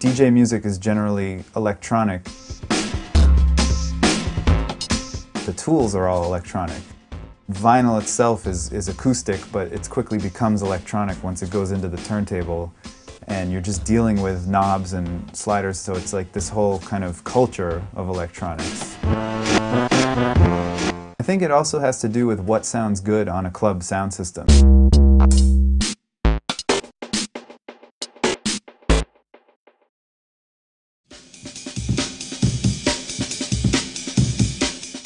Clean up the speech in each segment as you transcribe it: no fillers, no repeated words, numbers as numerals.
DJ music is generally electronic. The tools are all electronic. Vinyl itself is acoustic, but it quickly becomes electronic once it goes into the turntable, and you're just dealing with knobs and sliders, so it's like this whole kind of culture of electronics. I think it also has to do with what sounds good on a club sound system.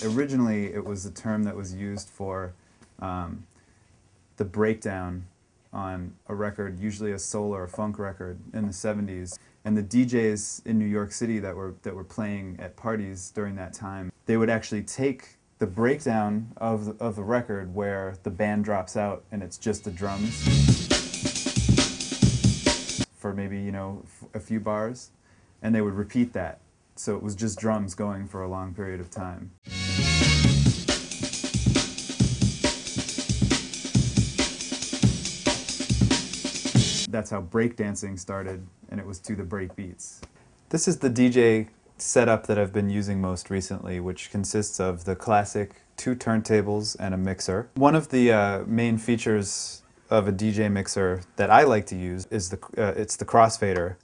Originally, it was a term that was used for the breakdown on a record, usually a soul or a funk record in the 70s. And the DJs in New York City that were playing at parties during that time, they would actually take the breakdown of the record where the band drops out and it's just the drums for maybe, you know, a few bars, and they would repeat that. So it was just drums going for a long period of time. That's how breakdancing started, and it was to the break beats. This is the DJ setup that I've been using most recently, which consists of the classic 2 turntables and a mixer. One of the main features of a DJ mixer that I like to use is it's the crossfader.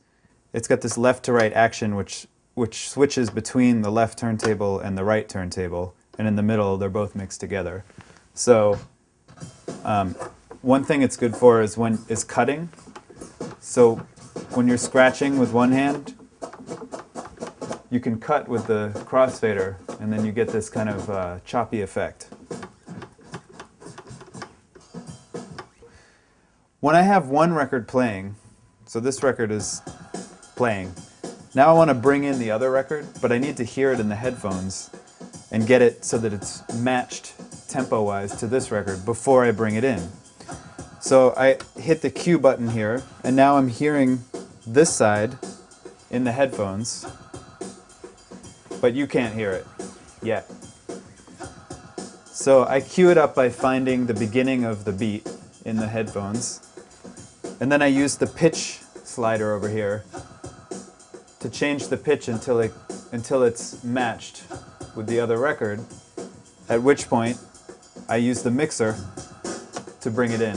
It's got this left to right action which switches between the left turntable and the right turntable, and in the middle they're both mixed together. So one thing it's good for is cutting. So when you're scratching with one hand, you can cut with the crossfader, and then you get this kind of choppy effect. When I have one record playing, so this record is playing, now I want to bring in the other record, but I need to hear it in the headphones and get it so that it's matched tempo-wise to this record before I bring it in. So I hit the Q button here, and now I'm hearing this side in the headphones, but you can't hear it yet. So I cue it up by finding the beginning of the beat in the headphones, and then I use the pitch slider over here to change the pitch until it's matched with the other record, at which point I use the mixer to bring it in.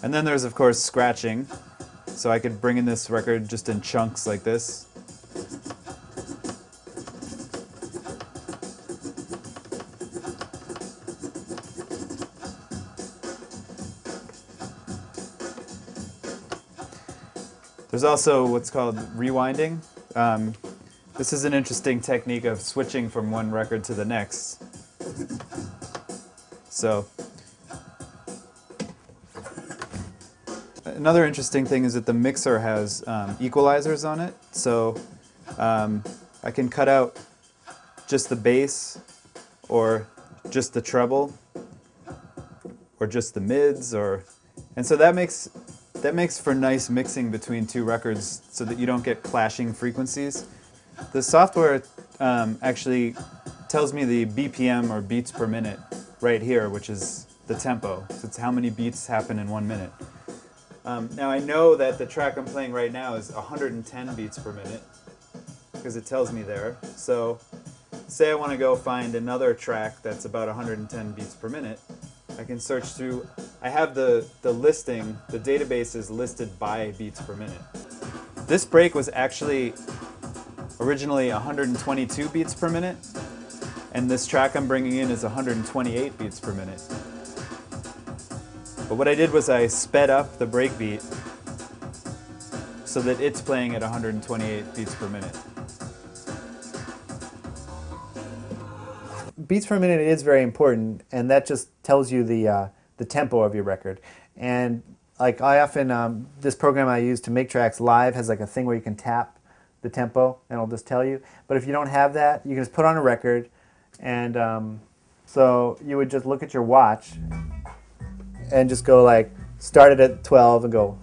And then there's, of course, scratching. So I could bring in this record just in chunks like this. There's also what's called rewinding. This is an interesting technique of switching from one record to the next. So another interesting thing is that the mixer has equalizers on it, so I can cut out just the bass, or just the treble, or just the mids, and so that makes for nice mixing between 2 records, so that you don't get clashing frequencies. The software actually tells me the BPM, or beats per minute, right here, which is the tempo. So it's how many beats happen in 1 minute. Now I know that the track I'm playing right now is 110 beats per minute, because it tells me there. So say I want to go find another track that's about 110 beats per minute, I can search through. I have the listing, the database is listed by beats per minute. This break was actually originally 122 beats per minute, and this track I'm bringing in is 128 beats per minute. But what I did was I sped up the break beat so that it's playing at 128 beats per minute. Beats per minute is very important, and that just tells you the tempo of your record. And like I often, this program I use to make tracks live has like a thing where you can tap the tempo and it'll just tell you. But if you don't have that, you can just put on a record, And so you would just look at your watch and just go like, start it at 12 and go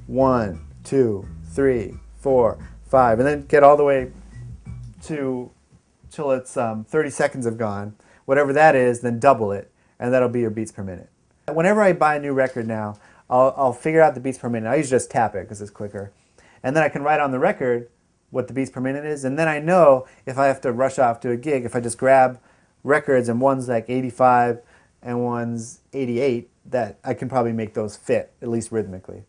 1, 2, 3, 4, 5, and then get all the way to till it's 30 seconds have gone. Whatever that is, then double it, and that'll be your beats per minute. Whenever I buy a new record now, I'll figure out the beats per minute. I usually just tap it because it's quicker. And then I can write on the record what the beats per minute is, and then I know if I have to rush off to a gig, if I just grab records and one's like 85 and one's 88, that I can probably make those fit, at least rhythmically.